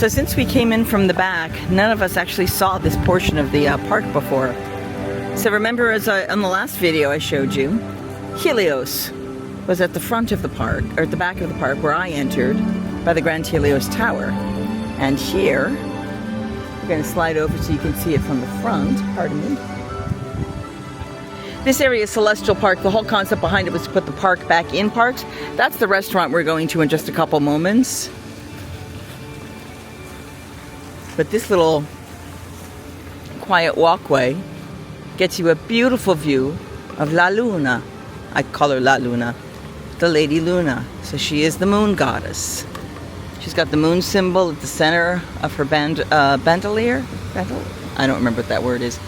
So since we came in from the back, none of us actually saw this portion of the park before. So remember, on the last video I showed you, Helios was at the front of the park, or at the back of the park where I entered, by the Grand Helios Tower. And here, we're going to slide over so you can see it from the front. Pardon me. This area is Celestial Park. The whole concept behind it was to put the park back in parks. That's the restaurant we're going to in just a couple moments. But this little quiet walkway gets you a beautiful view of La Luna. I call her La Luna, the Lady Luna. So she is the moon goddess. She's got the moon symbol at the center of her bandolier. I don't remember what that word is.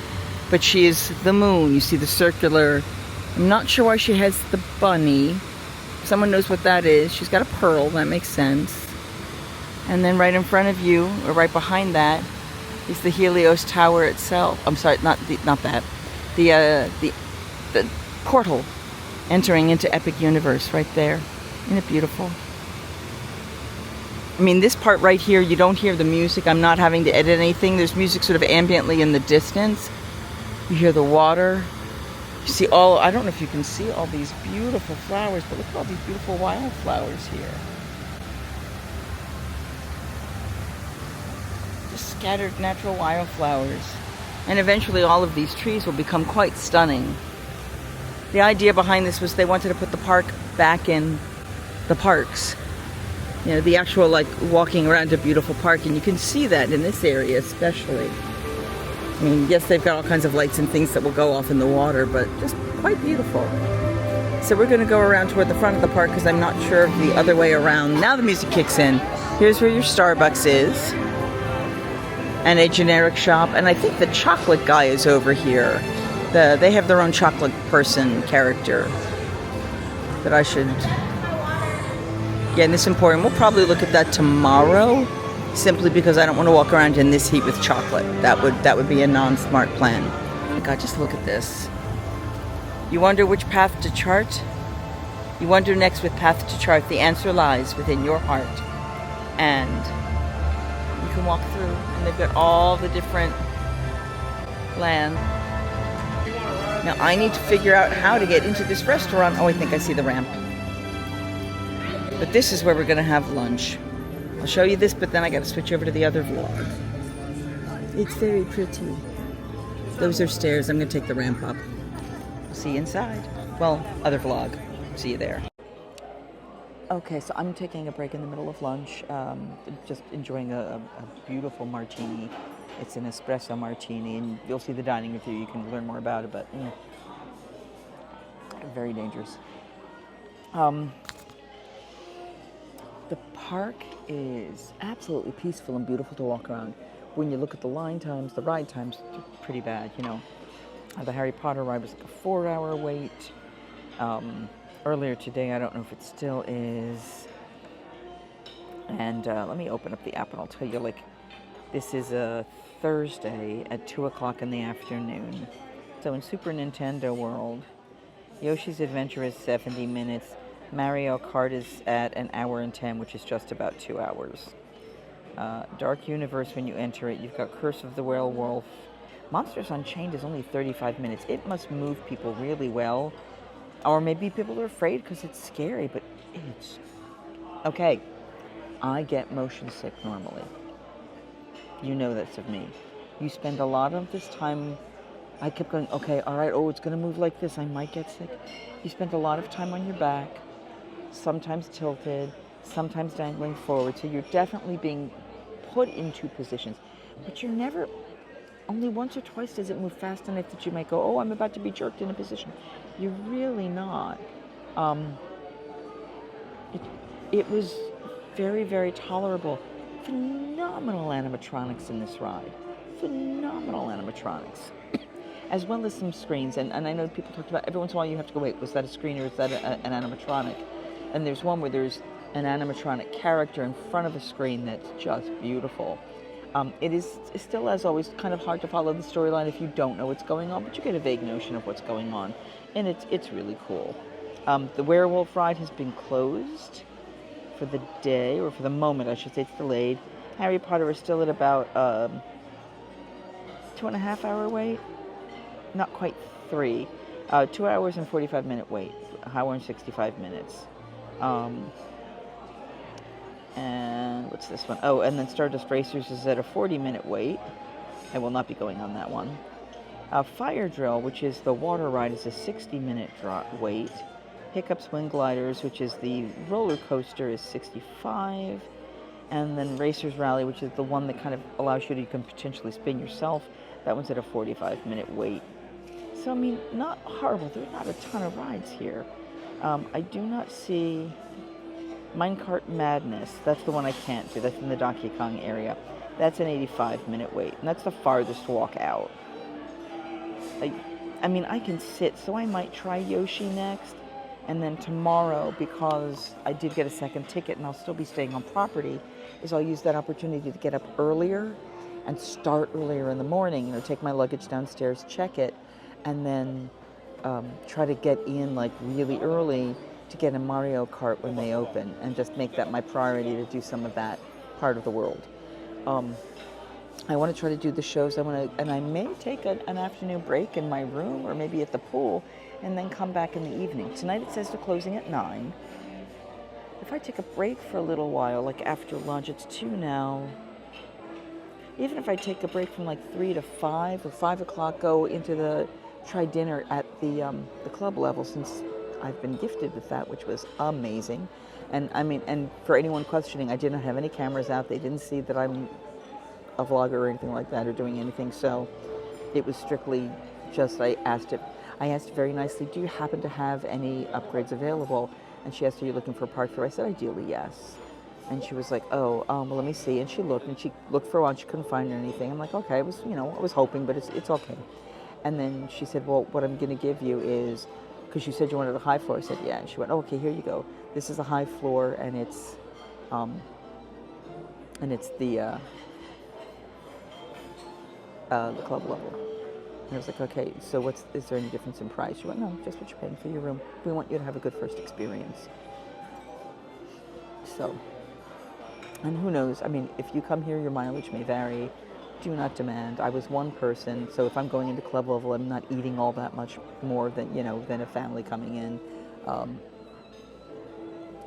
But she is the moon. You see the circular. I'm not sure why she has the bunny. Someone knows what that is. She's got a pearl. That makes sense. And then right in front of you, or right behind that, is the Helios Tower itself. I'm sorry, not that. The portal entering into Epic Universe right there. Isn't it beautiful? I mean, this part right here, you don't hear the music. I'm not having to edit anything. There's music sort of ambiently in the distance. You hear the water. You see I don't know if you can see all these beautiful flowers, but look at all these beautiful wildflowers here. Just scattered natural wildflowers. And eventually all of these trees will become quite stunning. The idea behind this was they wanted to put the park back in the parks. You know, the actual, like, walking around a beautiful park. And you can see that in this area especially. I mean, yes, they've got all kinds of lights and things that will go off in the water, but just quite beautiful. So we're going to go around toward the front of the park because I'm not sure of the other way around. Now the music kicks in. Here's where your Starbucks is. And a generic shop. And I think the chocolate guy is over here. They have their own chocolate person character that I should get in this emporium. We'll probably look at that tomorrow. Simply because I don't want to walk around in this heat with chocolate. That would be a non-smart plan. Oh my God, just look at this. You wonder which path to chart? You wonder next with path to chart. The answer lies within your heart. And you can walk through. And they've got all the different land. Now I need to figure out how to get into this restaurant. Oh, I think I see the ramp. But this is where we're going to have lunch. I'll show you this, but then I got to switch over to the other vlog. It's very pretty. Those are stairs. I'm going to take the ramp up. See you inside. Well, other vlog. See you there. Okay, so I'm taking a break in the middle of lunch. Just enjoying a beautiful martini. It's an espresso martini, and you'll see the dining with you. You can learn more about it, but very dangerous. The park is absolutely peaceful and beautiful to walk around. When you look at the line times, the ride times, they're pretty bad, you know. The Harry Potter ride was like a 4-hour wait. Earlier today, I don't know if it still is. And let me open up the app and I'll tell you, like, this is a Thursday at 2 o'clock in the afternoon. So in Super Nintendo World, Yoshi's Adventure is 70 minutes. Mario Kart is at 1 hour and 10, which is just about 2 hours. Dark Universe, when you enter it, you've got Curse of the Werewolf. Monsters Unchained is only 35 minutes. It must move people really well. Or maybe people are afraid because it's scary, but it's... Okay, I get motion sick normally. You know that's of me. You spend a lot of this time... I kept going, okay, all right, oh, it's going to move like this. I might get sick. You spend a lot of time on your back. Sometimes tilted, sometimes dangling forward. So you're definitely being put into positions. But you're never, only once or twice does it move fast enough that you might go, oh, I'm about to be jerked in a position. You're really not. It was very, very tolerable. Phenomenal animatronics in this ride. Phenomenal animatronics. As well as some screens. And I know people talked about, every once in a while you have to go, wait, was that a screen or is that an animatronic? And there's one where there's an animatronic character in front of a screen that's just beautiful. It is still, as always, kind of hard to follow the storyline if you don't know what's going on, but you get a vague notion of what's going on, and it's really cool. The werewolf ride has been closed for the day, or for the moment, I should say. It's delayed. Harry Potter is still at about 2.5 hour wait. Not quite 3. 2 hours and 45-minute wait. An hour and 65 minutes. And what's this one? Oh, and then Stardust Racers is at a 40-minute wait. I will not be going on that one. Fire Drill, which is the water ride, is a 60-minute wait. Hiccups Wind Gliders, which is the roller coaster, is 65. And then Racers Rally, which is the one that kind of allows you can potentially spin yourself. That one's at a 45-minute wait. So, I mean, not horrible. There's not a ton of rides here. I do not see Minecart Madness. That's the one I can't do. That's in the Donkey Kong area. That's an 85-minute wait. And that's the farthest walk out. I mean, I can sit, so I might try Yoshi next. And then tomorrow, because I did get a second ticket and I'll still be staying on property, is I'll use that opportunity to get up earlier and start earlier in the morning. You know, take my luggage downstairs, check it, and then try to get in like really early to get a Mario Kart when they open, and just make that my priority to do some of that part of the world. I want to try to do the shows. And I may take an afternoon break in my room or maybe at the pool, and then come back in the evening. Tonight it says they're closing at 9. If I take a break for a little while, like after lunch, it's 2 now. Even if I take a break from like 3 to 5 or 5 o'clock, go into try dinner at the club level, since I've been gifted with that, which was amazing. And I mean, and for anyone questioning, I didn't have any cameras out. They didn't see that I'm a vlogger or anything like that, or doing anything. So it was strictly just, I asked very nicely, do you happen to have any upgrades available? And she asked, are you looking for a park through? I said, ideally, yes. And she was like, well, let me see. And she looked for a while, she couldn't find anything. I'm like, okay, I was hoping, but it's okay. And then she said, well, what I'm going to give you is, because you said you wanted a high floor. I said, yeah. And she went, okay, here you go. This is a high floor, and it's the club level. And I was like, okay, so is there any difference in price? She went, no, just what you're paying for your room. We want you to have a good first experience. So, and who knows? I mean, if you come here, your mileage may vary. Do not demand. I was one person, so if I'm going into club level, I'm not eating all that much more than a family coming in.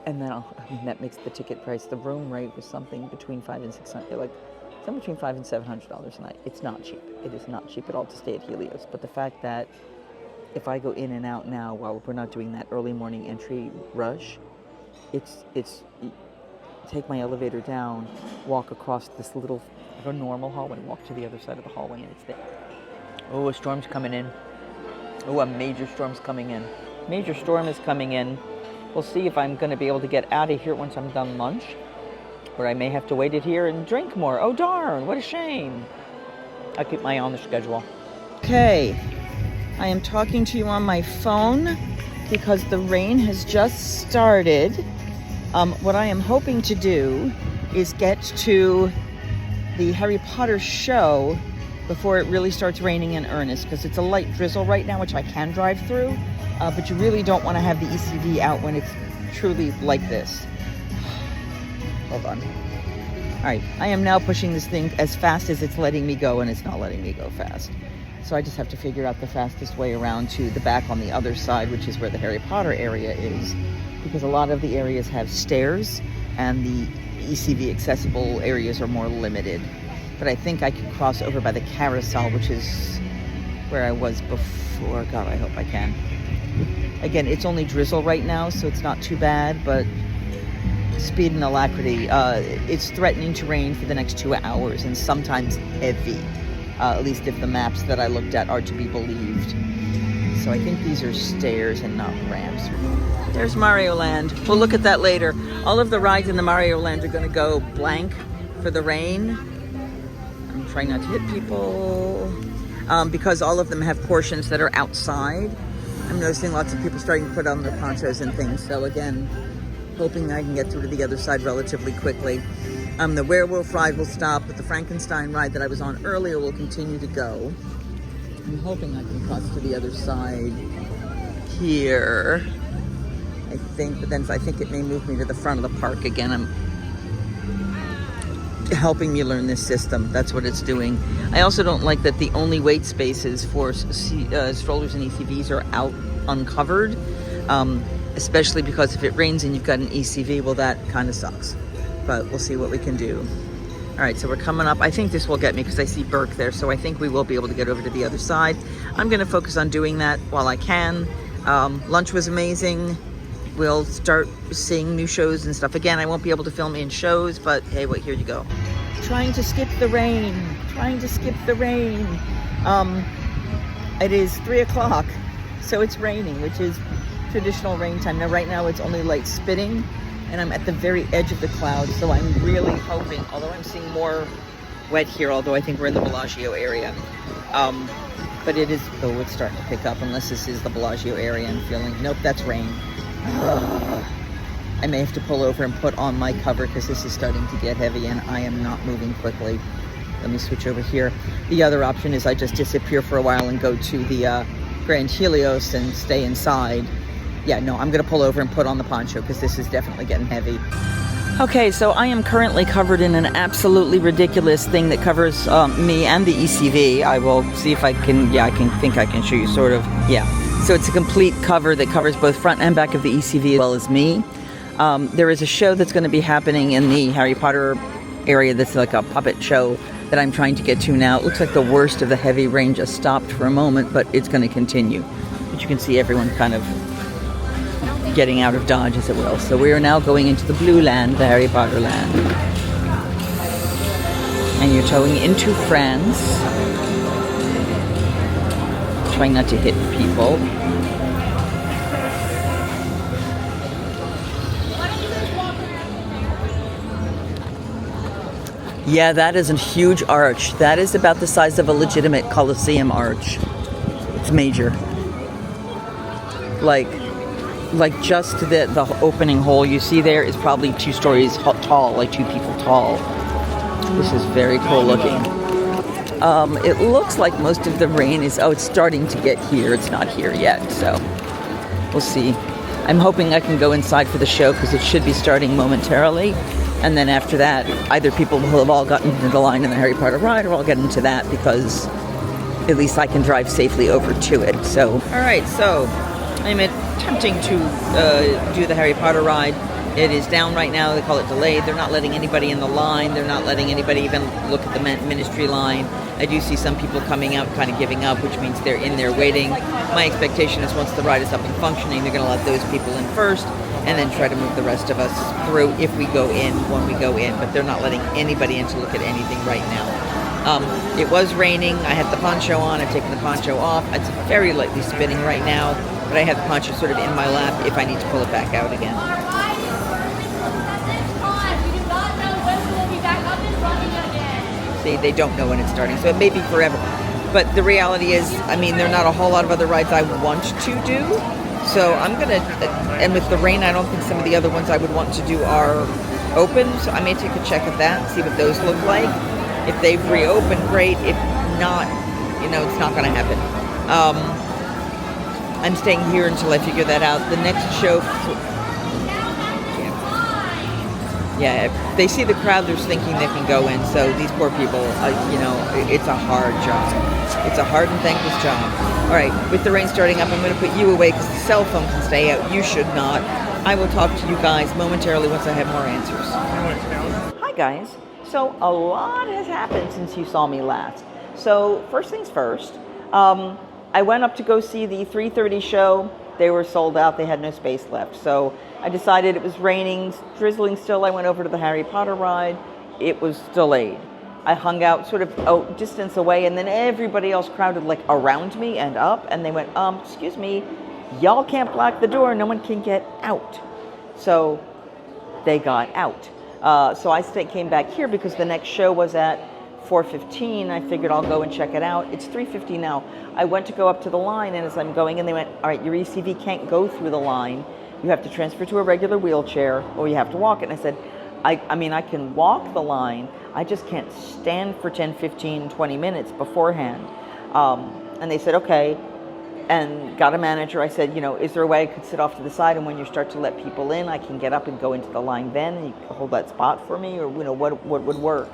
And then that makes the ticket price. The room rate was something between $500 and $600, like something between $500 and $700 a night. It's not cheap. It is not cheap at all to stay at Helios. But the fact that if I go in and out now, while we're not doing that early morning entry rush, it's take my elevator down, walk across this little normal hallway, walk to the other side of the hallway, and it's there. Oh, a storm's coming in. Oh, a major storm's coming in. Major storm is coming in. We'll see if I'm going to be able to get out of here once I'm done lunch, or I may have to wait it here and drink more. Oh, darn, what a shame. I'll keep my eye on the schedule. Okay, I am talking to you on my phone because the rain has just started. What I am hoping to do is get to the Harry Potter show before it really starts raining in earnest, because it's a light drizzle right now, which I can drive through, but you really don't want to have the ECV out when it's truly like this. Hold on. All right, I am now pushing this thing as fast as it's letting me go, and it's not letting me go fast. So I just have to figure out the fastest way around to the back on the other side, which is where the Harry Potter area is, because a lot of the areas have stairs and the ECV accessible areas are more limited. But I think I can cross over by the carousel, which is where I was before. God, I hope I can. Again, it's only drizzle right now, so it's not too bad, but speed and alacrity. It's threatening to rain for the next 2 hours, and sometimes heavy, at least if the maps that I looked at are to be believed. So I think these are stairs and not ramps. There's Mario Land. We'll look at that later. All of the rides in the Mario Land are going to go blank for the rain. I'm trying not to hit people because all of them have portions that are outside. I'm noticing lots of people starting to put on their ponchos and things. So again, hoping I can get through to the other side relatively quickly. The werewolf ride will stop, but the Frankenstein ride that I was on earlier will continue to go. I'm hoping I can cross to the other side here, I think, but then I think it may move me to the front of the park again. helping me learn this system. That's what it's doing. I also don't like that the only weight spaces for strollers and ECVs are out uncovered, especially because if it rains and you've got an ECV, well, that kind of sucks. But we'll see what we can do. All right, so we're coming up. I think this will get me because I see Burke there, so I think we will be able to get over to the other side. I'm going to focus on doing that while I can. Lunch was amazing. We'll start seeing new shows and stuff. Again, I won't be able to film in shows, but hey, wait, here you go. Trying to skip the rain. Trying to skip the rain. It is 3 o'clock, so it's raining, which is traditional rain time. Now, right now, it's only light spitting, and I'm at the very edge of the clouds, so I'm really hoping, although I'm seeing more wet here, although I think we're in the Bellagio area. But it is, oh, it's starting to pick up, unless this is the Bellagio area. I'm feeling, nope, that's rain. I may have to pull over and put on my cover because this is starting to get heavy and I am not moving quickly. Let me switch over here. The other option is I just disappear for a while and go to the Grand Helios and stay inside. Yeah, no, I'm going to pull over and put on the poncho because this is definitely getting heavy. Okay, so I am currently covered in an absolutely ridiculous thing that covers me and the ECV. I will see if I can, yeah, I can show you sort of, yeah. So it's a complete cover that covers both front and back of the ECV as well as me. There is a show that's going to be happening in the Harry Potter area that's like a puppet show that I'm trying to get to now. It looks like the worst of the heavy rain just stopped for a moment, but it's going to continue. But you can see everyone kind of getting out of Dodge, as it will. So we are now going into the blue land, the Harry Potter land. And you're towing into France. Trying not to hit people. Yeah, that is a huge arch. That is about the size of a legitimate Colosseum arch. It's major. Like just the opening hole you see there is probably 2 stories tall, like 2 people tall. This is very cool looking. It looks like most of the rain is, oh, it's starting to get here. It's not here yet, so we'll see. I'm hoping I can go inside for the show because it should be starting momentarily. And then after that, either people will have all gotten into the line in the Harry Potter ride or I'll get into that because at least I can drive safely over to it. So, all right, so I'm attempting to do the Harry Potter ride. It is down right now. They call it delayed. They're not letting anybody in the line. They're not letting anybody even look at the ministry line. I do see some people coming out kind of giving up, which means they're in there waiting. My expectation is once the ride is up and functioning, they're going to let those people in first and then try to move the rest of us through if we go in, when we go in. But they're not letting anybody in to look at anything right now. It was raining. I had the poncho on. I've taken the poncho off. It's very lightly spinning right now, but I have the poncho sort of in my lap if I need to pull it back out again. They don't know when it's starting, so it may be forever. But the reality is, I mean, there are not a whole lot of other rides I want to do. So I'm going to, and with the rain, I don't think some of the other ones I would want to do are open. So I may take a check at that, see what those look like. If they've reopened, great. If not, you know, it's not going to happen. I'm staying here until I figure that out. The next show... Yeah, if they see the crowd, they're thinking they can go in. So these poor people, you know, it's a hard job. It's a hard and thankless job. All right, with the rain starting up, I'm going to put you away because the cell phone can stay out. You should not. I will talk to you guys momentarily once I have more answers. Hi, guys. So a lot has happened since you saw me last. So first things first, I went up to go see the 3:30 show. They were sold out. They had no space left. So I decided it was raining, drizzling still. I went over to the Harry Potter ride. It was delayed. I hung out sort of a distance away, and then everybody else crowded like around me and up, and they went, excuse me, y'all can't block the door. No one can get out. So they got out. So I came back here because the next show was at 4:15. I figured I'll go and check it out. It's 3:50 now. I went to go up to the line, and as I'm going in, they went, all right, your ECV can't go through the line. You have to transfer to a regular wheelchair, or you have to walk it. And I said, I mean, I can walk the line. I just can't stand for 10, 15, 20 minutes beforehand. And they said, okay. and got a manager. I said, is there a way I could sit off to the side, and when you start to let people in, I can get up and go into the line then, and you can hold that spot for me, or what would work.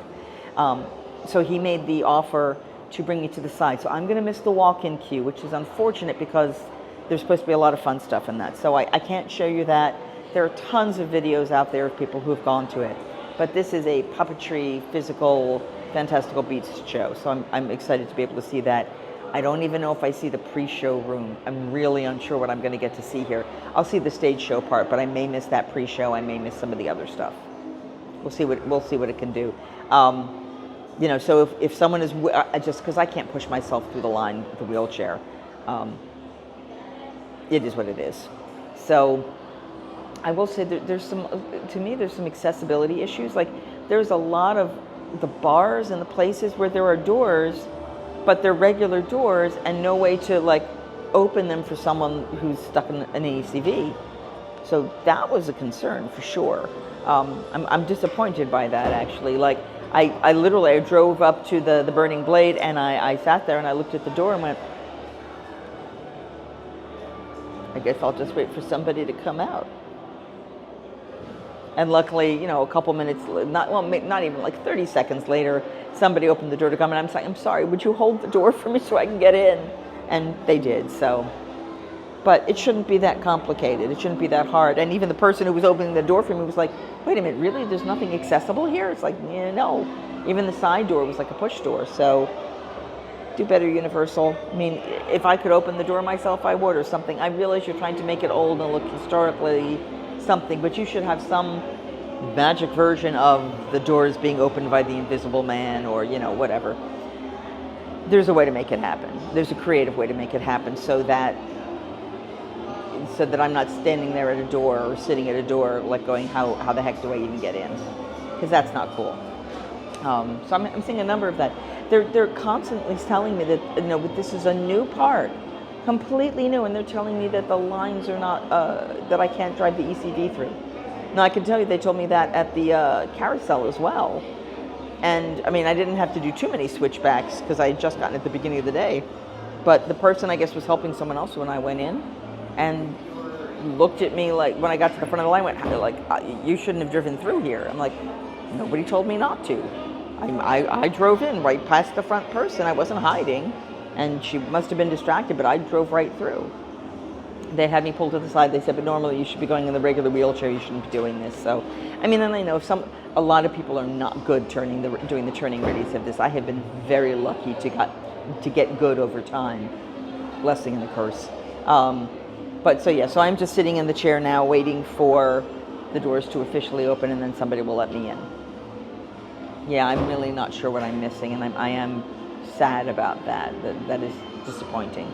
So he made the offer to bring me to the side. So I'm going to miss the walk-in queue, which is unfortunate because there's supposed to be a lot of fun stuff in that. So I can't show you that. There are tons of videos out there of people who have gone to it. But this is a puppetry, physical, fantastical beasts show. So I'm excited to be able to see that. I don't even know if I see the pre-show room. I'm really unsure what I'm going to get to see here. I'll see the stage show part, but I may miss that pre-show. I may miss some of the other stuff. We'll see what it can do. So if someone is, just because I can't push myself through the line with a wheelchair, it is what it is. So I will say that there's some accessibility issues. Like, there's a lot of the bars and the places where there are doors, but they're regular doors and no way to like open them for someone who's stuck in an ACV. So that was a concern for sure. I'm disappointed by that, actually. Like, I literally drove up to the Burning Blade, and I sat there and I looked at the door and went, I guess I'll just wait for somebody to come out. And luckily, a couple minutes, not even like 30 seconds later, somebody opened the door to come, and I'm saying, I'm sorry, would you hold the door for me so I can get in? And they did, so. But it shouldn't be that complicated. It shouldn't be that hard. And even the person who was opening the door for me was like, wait a minute, really? There's nothing accessible here? It's like, yeah, no. Even the side door was like a push door. So do better, Universal. I mean, if I could open the door myself, I would, or something. I realize you're trying to make it old and look historically something, but you should have some magic version of the doors being opened by the Invisible Man, or, whatever. There's a way to make it happen. There's a creative way to make it happen so that I'm not standing there at a door or sitting at a door like going, how the heck do I even get in? Because that's not cool. So I'm seeing a number of that. They're constantly telling me that this is a new park, completely new, and they're telling me that the lines are not that I can't drive the ECV through. Now I can tell you they told me that at the carousel as well. And I mean, I didn't have to do too many switchbacks because I had just gotten at the beginning of the day. But the person, I guess, was helping someone else when I went in, and looked at me like, when I got to the front of the line, went like, you shouldn't have driven through here. I'm like, nobody told me not to. I drove in right past the front person. I wasn't hiding, and she must have been distracted, but I drove right through. They had me pulled to the side. They said, but normally you should be going in the regular wheelchair. You shouldn't be doing this. So, I mean, and I know a lot of people are not good doing the turning radius of this. I have been very lucky to get good over time. Blessing and a curse. So I'm just sitting in the chair now waiting for the doors to officially open, and then somebody will let me in. Yeah, I'm really not sure what I'm missing, and I am sad about that. That is disappointing.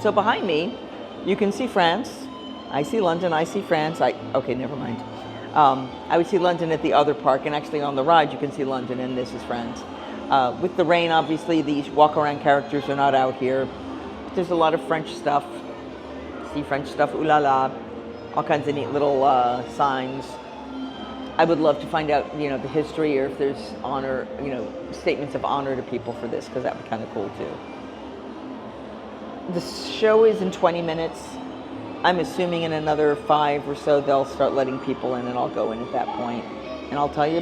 So behind me, you can see France. I see London, I see France. Okay, never mind. I would see London at the other park, and actually on the ride you can see London, and this is France. With the rain, obviously, these walk-around characters are not out here. There's a lot of French stuff. See French stuff, ooh la la, all kinds of neat little signs. I would love to find out, the history, or if there's honor, statements of honor to people for this, because that would be kind of cool too. The show is in 20 minutes. I'm assuming in another 5 or so they'll start letting people in, and I'll go in at that point. And I'll tell you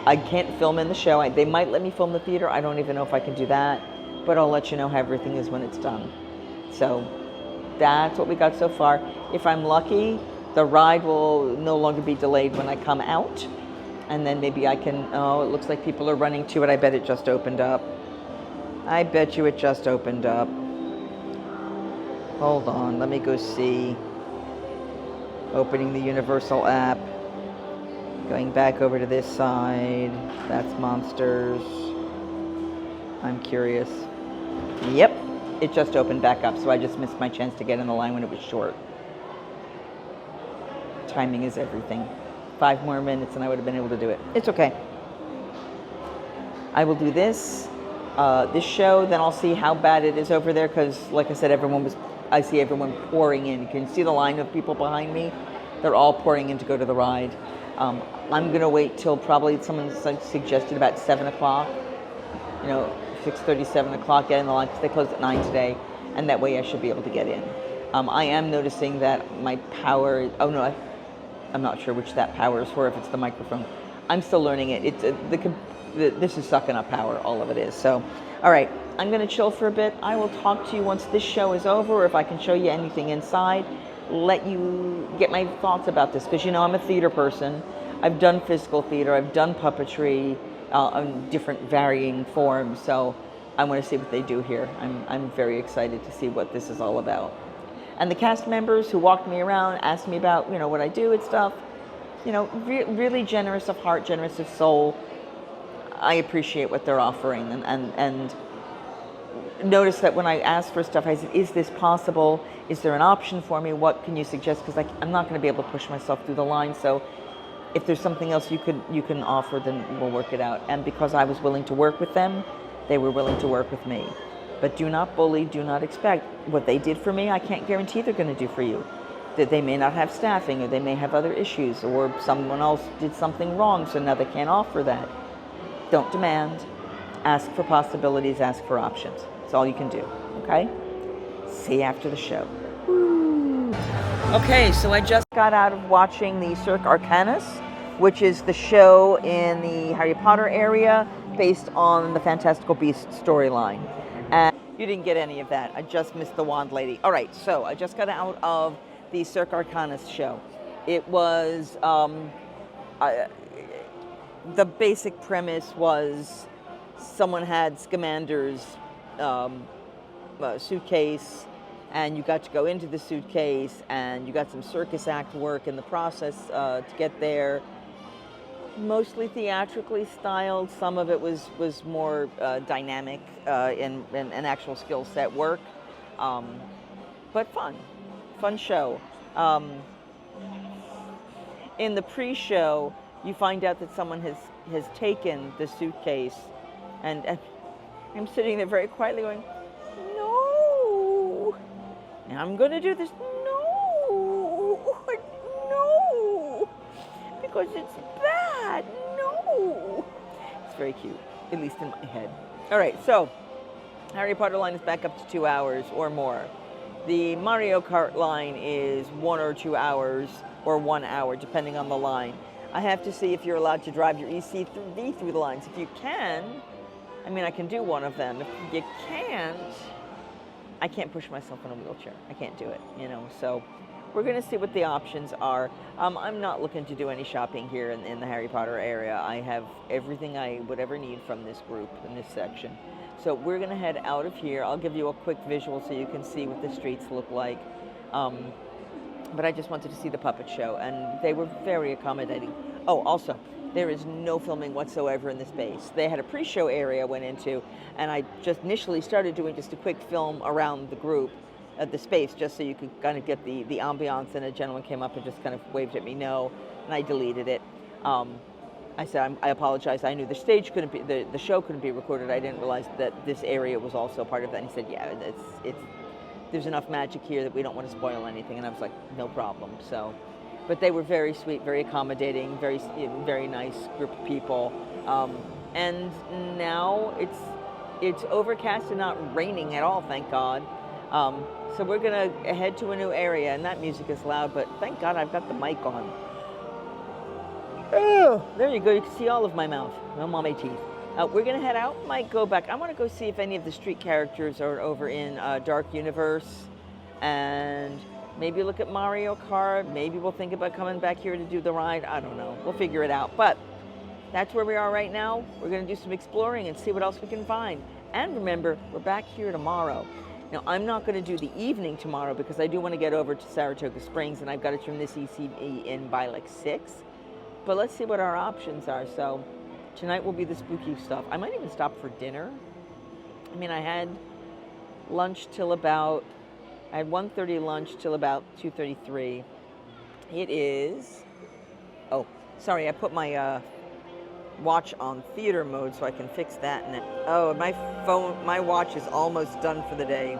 I can't film in the show. They might let me film the theater. I don't even know if I can do that, but I'll let you know how everything is when it's done. So that's what we got so far. If I'm lucky, the ride will no longer be delayed when I come out, and then maybe I can, it looks like people are running to it. I bet it just opened up. I bet you it just opened up. Hold on, let me go see. Opening the Universal app. Going back over to this side. That's Monsters. I'm curious. Yep, it just opened back up, so I just missed my chance to get in the line when it was short. Timing is everything. 5 more minutes and I would have been able to do it. It's okay. I will do this show, then I'll see how bad it is over there, because like I said, I see everyone pouring in. You can see the line of people behind me. They're all pouring in to go to the ride. I'm going to wait till probably someone suggested about 7 o'clock. 6:30, 7 o'clock, get in the line, because they close at 9 today. and that way I should be able to get in. I am noticing that my power, oh no, I'm not sure which that power is for, if it's the microphone. I'm still learning it. This is sucking up power, all of it is. So, all right, I'm going to chill for a bit. I will talk to you once this show is over, or if I can show you anything inside, let you get my thoughts about this, because I'm a theater person. I've done physical theater, I've done puppetry in different varying forms, so I want to see what they do here. I'm very excited to see what this is all about. And the cast members who walked me around, asked me about, what I do and stuff, really generous of heart, generous of soul. I appreciate what they're offering, and notice that when I asked for stuff, I said, is this possible? Is there an option for me? What can you suggest? Because I'm not going to be able to push myself through the line, so if there's something else you can offer, then we'll work it out. And because I was willing to work with them, they were willing to work with me. But do not bully, do not expect. What they did for me, I can't guarantee they're going to do for you. That they may not have staffing, or they may have other issues, or someone else did something wrong, so now they can't offer that. Don't demand. Ask for possibilities, ask for options. That's all you can do, okay? See you after the show. Woo. Okay, so I just got out of watching the Circus Arcanus, which is the show in the Harry Potter area based on the Fantastical Beasts storyline. And you didn't get any of that. I just missed the Wand Lady. All right, so I just got out of the Circus Arcanus show. It was, the basic premise was someone had Scamander's suitcase, and you got to go into the suitcase, and you got some circus act work in the process to get there. Mostly theatrically styled. Some of it was more dynamic and actual skill set work, but fun show. In the pre-show, you find out that someone has taken the suitcase, and I'm sitting there very quietly going, no, and I'm going to do this, no, because it's bad, no. It's very cute, at least in my head. All right, so Harry Potter line is back up to 2 hours or more. The Mario Kart line is 1 or 2 hours or 1 hour, depending on the line. I have to see if you're allowed to drive your EC3 through the lines. If you can, I can do one of them. If you can't, I can't push myself in a wheelchair. I can't do it, so we're going to see what the options are. I'm not looking to do any shopping here in the Harry Potter area. I have everything I would ever need from this group in this section. So we're going to head out of here. I'll give you a quick visual so you can see what the streets look like. But I just wanted to see the puppet show, and they were very accommodating. Oh, also, there is no filming whatsoever in this base. They had a pre-show area I went into, and I just initially started doing just a quick film around the group at the space, just so you could kind of get the ambiance, and a gentleman came up and just kind of waved at me no, and I deleted it. I said, I apologize, I knew the stage couldn't be, the show couldn't be recorded. I didn't realize that this area was also part of that. And he said, yeah, there's enough magic here that we don't want to spoil anything. And I was like, no problem. So, but they were very sweet, very accommodating, very nice group of people. And now it's overcast and not raining at all, thank God. So we're gonna head to a new area, and that music is loud, but thank God I've got the mic on. Oh, there you go. You can see all of my mouth. I'm on my teeth. We're going to head out. Might go back. I want to go see if any of the street characters are over in Dark Universe. And maybe look at Mario Kart. Maybe we'll think about coming back here to do the ride. I don't know. We'll figure it out. But that's where we are right now. We're going to do some exploring and see what else we can find. And remember, we're back here tomorrow. Now, I'm not going to do the evening tomorrow because I do want to get over to Saratoga Springs, and I've got to turn this ECV in by like 6. But let's see what our options are. So tonight will be the spooky stuff. I might even stop for dinner. I had lunch till about, I had 1:30 lunch till about 2:33. It is, oh, sorry, I put my watch on theater mode so I can fix that. Oh, my watch is almost done for the day.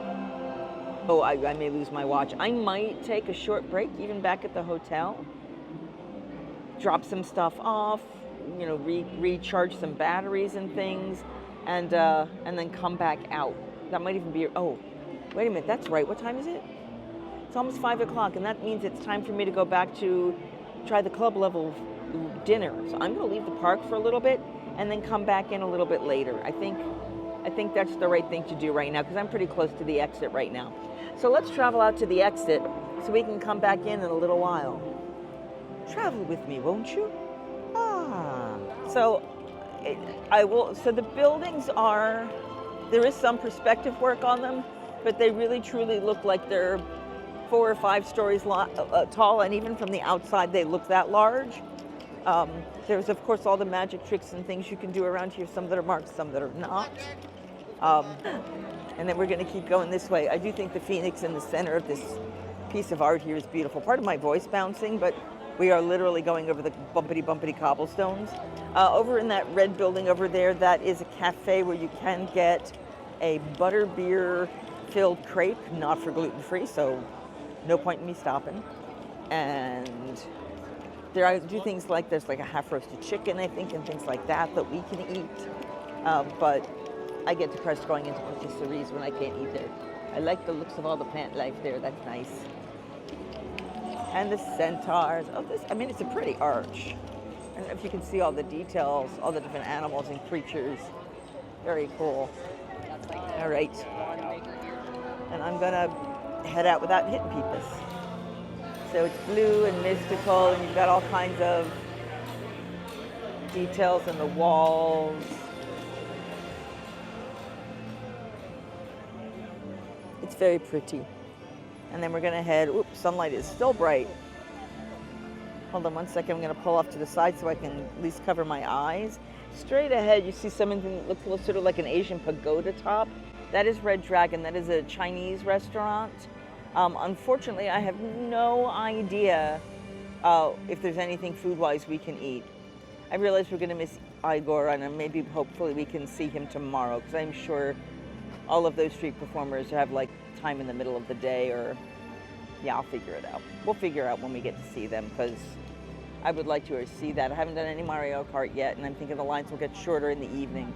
Oh, I may lose my watch. I might take a short break, even back at the hotel. Drop some stuff off, recharge some batteries and things, and then come back out. That might even be, Wait a minute, that's right. What time is it? It's almost 5 o'clock, and that means it's time for me to go back to try the club level dinner. So I'm going to leave the park for a little bit and then come back in a little bit later. I think that's the right thing to do right now because I'm pretty close to the exit right now. So let's travel out to the exit so we can come back in a little while. Travel with me, won't you? So I will. So the buildings are. There is some perspective work on them, but they really truly look like they're 4 or 5 stories tall, and even from the outside they look that large. There's of course all the magic tricks and things you can do around here, some that are marked, some that are not. And then we're going to keep going this way. I do think the phoenix in the center of this piece of art here is beautiful. Part of my voice bouncing, but we are literally going over the bumpity cobblestones. Over in that red building over there, that is a cafe where you can get a butterbeer filled crepe, not for gluten-free, so no point in me stopping. And there I do things like there's like a half-roasted chicken, I think, and things like that we can eat. But I get depressed going into patisseries when I can't eat there. I like the looks of all the plant life there. That's nice. And the centaurs. Oh, it's a pretty arch. I don't know if you can see all the details, all the different animals and creatures. Very cool. All right. And I'm gonna head out without hitting people. So it's blue and mystical, and you've got all kinds of details in the walls. It's very pretty. And then we're gonna head, oops, sunlight is still bright. Hold on one second, I'm gonna pull off to the side so I can at least cover my eyes. Straight ahead, you see something that looks sort of like an Asian pagoda top. That is Red Dragon, that is a Chinese restaurant. Unfortunately, I have no idea if there's anything food-wise we can eat. I realize we're gonna miss Igor, and maybe hopefully we can see him tomorrow, because I'm sure all of those street performers have like time in the middle of the day, or yeah, I'll figure it out. We'll figure out when we get to see them, because I would like to see that. I haven't done any Mario Kart yet, and I'm thinking the lines will get shorter in the evening.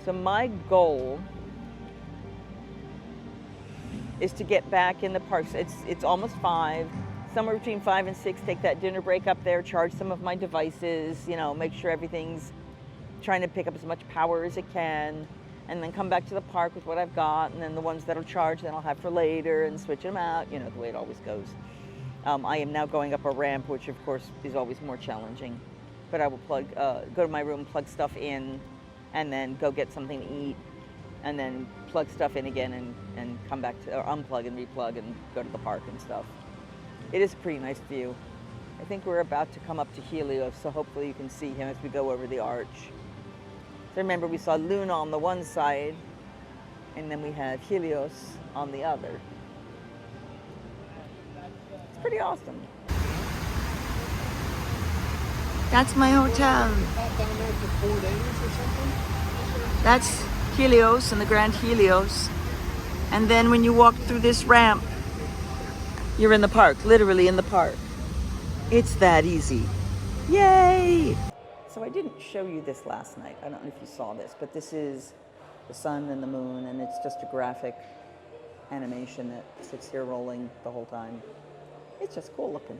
So my goal is to get back in the parks. It's almost 5, somewhere between 5 and 6, take that dinner break up there, charge some of my devices, make sure everything's trying to pick up as much power as it can, and then come back to the park with what I've got, and then the ones that'll charge, then I'll have for later, and switch them out, the way it always goes. I am now going up a ramp, which of course is always more challenging, but I will go to my room, plug stuff in, and then go get something to eat, and then plug stuff in again and come back to, or unplug and replug and go to the park and stuff. It is a pretty nice view. I think we're about to come up to Helios, so hopefully you can see him as we go over the arch. So remember, we saw Luna on the one side, and then we have Helios on the other. It's pretty awesome. That's my hotel. Down there for 4 days or something? That's Helios and the Grand Helios. And then when you walk through this ramp, you're in the park, literally in the park. It's that easy. Yay! So I didn't show you this last night. I don't know if you saw this, but this is the sun and the moon, and it's just a graphic animation that sits here rolling the whole time. It's just cool looking.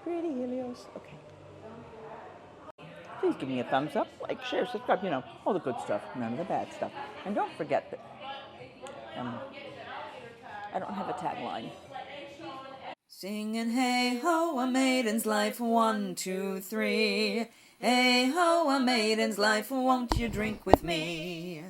Pretty Helios. Okay. Please give me a thumbs up, like, share, subscribe, all the good stuff, none of the bad stuff. And don't forget that I don't have a tagline. Singing hey ho, a maiden's life, 1, 2, 3. Hey ho, a maiden's life, won't you drink with me?